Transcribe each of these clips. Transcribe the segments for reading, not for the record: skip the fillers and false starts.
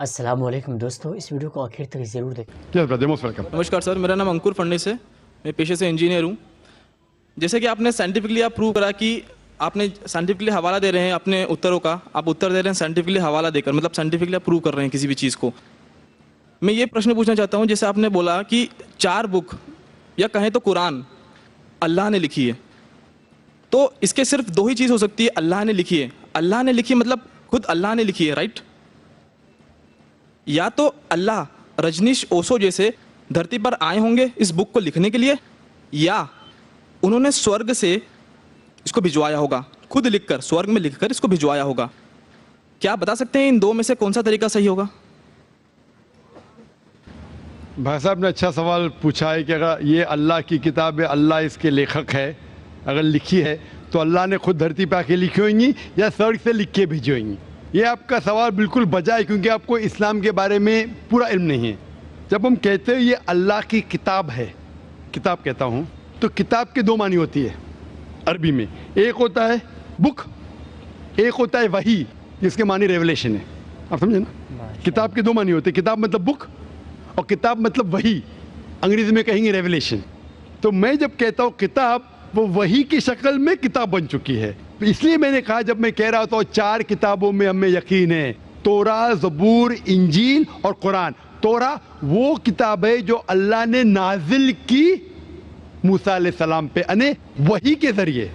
السلام علیکم دوستو، اس ویڈیو کو آخر تک ضرور دیکھیں۔ نمشکار سر، میرا نام انکر فنڈس ہے، میں پیشے سے انجینئر ہوں۔ جیسے کہ آپ نے سائنٹیفکلی آپ پروو کرا کہ آپ نے سائنٹیفکلی حوالہ دے رہے ہیں اپنے اتروں کا، آپ اتر دے رہے ہیں سائنٹیفکلی حوالہ دے کر، مطلب سائنٹیفکلی آپ پروو کر رہے ہیں کسی بھی چیز کو۔ میں یہ پرشن پوچھنا چاہتا ہوں، جیسے آپ نے بولا کہ 4 بک یا کہیں تو قرآن اللہ نے لکھی ہے، تو اس کے صرف 2 ہی چیز ہو سکتی ہے، اللہ نے لکھی ہے۔ اللہ نے لکھی مطلب خود اللہ نے لکھی ہے، رائٹ؟ یا تو اللہ رجنیش اوسو جیسے دھرتی پر آئے ہوں گے اس بک کو لکھنے کے لیے، یا انہوں نے سورگ سے اس کو بھجوایا ہوگا، خود لکھ کر سورگ میں لکھ کر اس کو بھجوایا ہوگا۔ کیا آپ بتا سکتے ہیں ان 2 میں سے کون سا طریقہ صحیح ہوگا؟ بھائی صاحب نے اچھا سوال پوچھا ہے کہ اگر یہ اللہ کی کتاب ہے، اللہ اس کے لیکھک ہے، اگر لکھی ہے تو اللہ نے خود دھرتی پہ آ کے لکھی ہوئیں گی یا سرگ سے لکھ کے بھیجی ہوئیں گی؟ یہ آپ کا سوال بالکل بجا ہے، کیونکہ آپ کو اسلام کے بارے میں پورا علم نہیں ہے۔ جب ہم کہتے ہیں یہ اللہ کی کتاب ہے، کتاب کہتا ہوں، تو کتاب کے 2 معنی ہوتی ہے عربی میں۔ ایک ہوتا ہے بک، ایک ہوتا ہے وحی، جس کے معنی ریولیشن ہے۔ آپ سمجھے نا؟ کتاب کے 2 معنی ہوتے ہیں، کتاب مطلب بک اور کتاب مطلب وحی، انگریزی میں کہیں گے ریولیشن۔ تو میں جب کہتا ہوں کتاب، وہ وحی کی شکل میں کتاب بن چکی ہے۔ اس لیے میں نے کہا، جب میں کہہ رہا تھا 4 کتابوں میں ہمیں یقین ہے، توراہ، زبور، انجیل اور قرآن۔ توراہ وہ کتاب ہے جو اللہ نے نازل کی موسیٰ علیہ السلام پہ، یعنی وحی کے ذریعے۔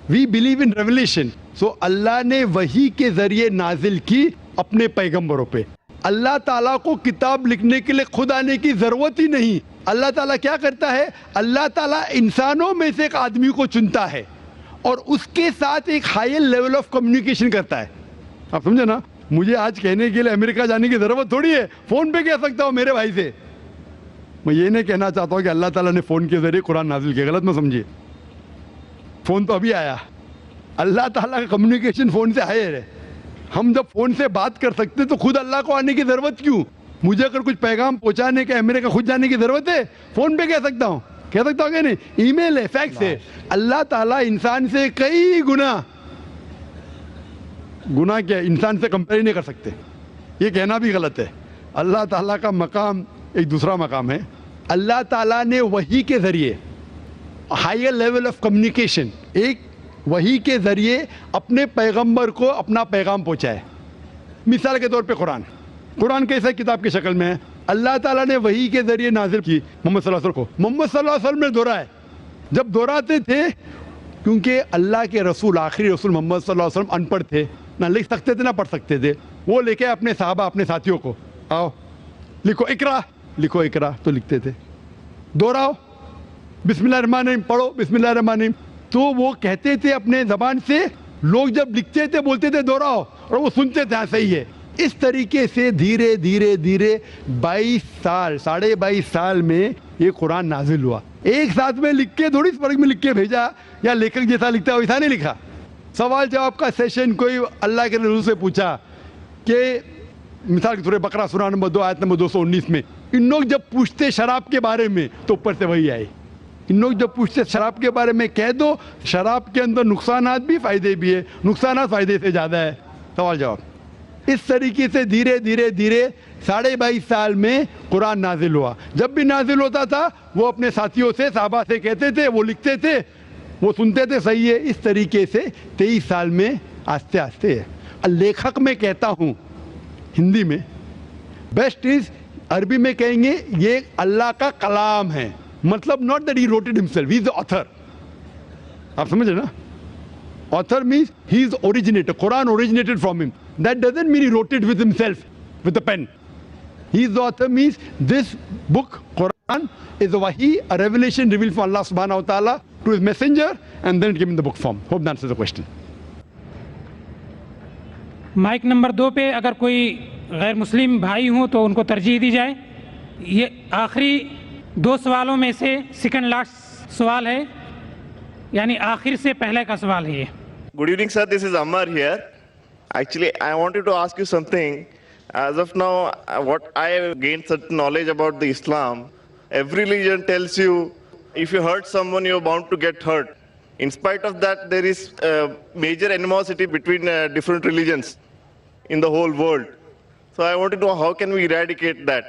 وی بلیو ان ریولیشن، سو اللہ نے وحی کے ذریعے نازل کی اپنے پیغمبروں پہ۔ اللہ تعالیٰ کو کتاب لکھنے کے لیے خود آنے کی ضرورت ہی نہیں۔ اللہ تعالیٰ کیا کرتا ہے؟ اللہ تعالیٰ انسانوں میں سے ایک آدمی کو چنتا ہے اور اس کے ساتھ ایک ہائی لیول آف کمیونیکیشن کرتا ہے۔ آپ سمجھے نا؟ مجھے آج کہنے کے لیے امریکہ جانے کی ضرورت تھوڑی ہے، فون پہ کہہ سکتا ہوں میرے بھائی سے۔ میں یہ نہیں کہنا چاہتا ہوں کہ اللہ تعالیٰ نے فون کے ذریعے قرآن نازل کیا، غلط نہ سمجھیے۔ فون تو ابھی آیا، اللہ تعالیٰ کا کمیونیکیشن فون سے ہائر ہے۔ ہم جب فون سے بات کر سکتے تو خود اللہ کو آنے کی ضرورت کیوں؟ مجھے اگر کچھ پیغام پہنچانے کا امریکہ خود جانے کی ضرورت ہے؟ فون پہ کہہ سکتا ہوں کہ نہیں، ای میل ہے، فیکس ہے۔ اللہ تعالیٰ انسان سے کئی گناہ کیا انسان سے کمپیئر نہیں کر سکتے، یہ کہنا بھی غلط ہے۔ اللہ تعالیٰ کا مقام ایک دوسرا مقام ہے۔ اللہ تعالیٰ نے وحی کے ذریعے ہائر لیول آف کمیونیکیشن، ایک وحی کے ذریعے اپنے پیغمبر کو اپنا پیغام پہنچائے۔ مثال کے طور پہ قرآن کیسے کتاب کی شکل میں ہے؟ اللہ تعالیٰ نے وحی کے ذریعے نازل کی محمد صلی اللہ علیہ وسلم کو۔ محمد صلی اللہ علیہ وسلم نے دہرایا، جب دہراتے تھے، کیونکہ اللہ کے رسول، آخری رسول محمد صلی اللہ علیہ وسلم ان پڑھ تھے، نہ لکھ سکتے تھے نہ پڑھ سکتے تھے، وہ لے کے اپنے صحابہ، اپنے ساتھیوں کو، آؤ لکھو اقرا، لکھو اقرا، تو لکھتے تھے۔ دہراؤ، بسم اللہ الرحمن الرحیم پڑھو، بسم اللہ الرحمن الرحیم، تو وہ کہتے تھے اپنے زبان سے، لوگ جب لکھتے تھے بولتے تھے دہراؤ، اور وہ سنتے تھے ہاں صحیح ہے۔ اس طریقے سے دھیرے دھیرے دھیرے 22 سال، 22.5 سال میں یہ قرآن نازل ہوا۔ ایک ساتھ میں لکھ کے تھوڑی سورگ میں لکھ کے بھیجا، یا لیکھک جیسا لکھتا ہے ویسا نہیں لکھا۔ سوال جواب کا سیشن کوئی اللہ کے رسول سے پوچھا کہ مثال کے طور پر بقرہ سورہ نمبر 2 آیت نمبر 219 میں، ان لوگ جب پوچھتے شراب کے بارے میں تو اوپر سے وہی آئے۔ ان لوگ جب پوچھتے شراب کے بارے میں، کہہ دو شراب کے اندر نقصانات بھی فائدے بھی ہے، نقصانات فائدے سے زیادہ ہے۔ سوال جواب اس طریقے سے دھیرے دھیرے دھیرے 22.5 سال میں قرآن نازل ہوا۔ جب بھی نازل ہوتا تھا وہ اپنے ساتھیوں سے، صحابہ سے کہتے تھے، وہ لکھتے تھے، وہ سنتے تھے، صحیح ہے۔ اس طریقے سے 23 سال میں آہستہ آہستہ ہے۔ لیکھک میں کہتا ہوں ہندی میں، بیسٹ از، عربی میں کہیں گے یہ اللہ کا کلام ہے، مطلب not that he wrote it himself, he is the author۔ آپ سمجھے نا؟ author means he is the originator, Quran originated from him. That doesn't mean he wrote it with himself, with a pen. He is the author means this book, Quran, is a wahi, a revelation revealed from Allah subhanahu wa ta'ala to his messenger, and then given the book form. Hope that answers the question. Mic number 2 پہ اگر کوئی غیر مسلم بھائی ہوں تو ان کو ترجیح دی جائے۔ یہ آخری 2 سوالوں میں سے سیکنڈ لاسٹ سوال ہے، یعنی آخر سے پہلے کا سوال ہے یہ۔ Good evening, sir. This is Ammar here. Actually, I wanted to ask you something. As of now, what I have gained certain knowledge about the Islam, every religion tells you if you hurt someone, you're bound to get hurt. In spite of that, there is major animosity between different religions in the whole world. So I want to know how can we eradicate that?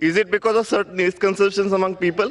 Is it because of certain misconceptions among people?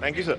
Thank you, sir.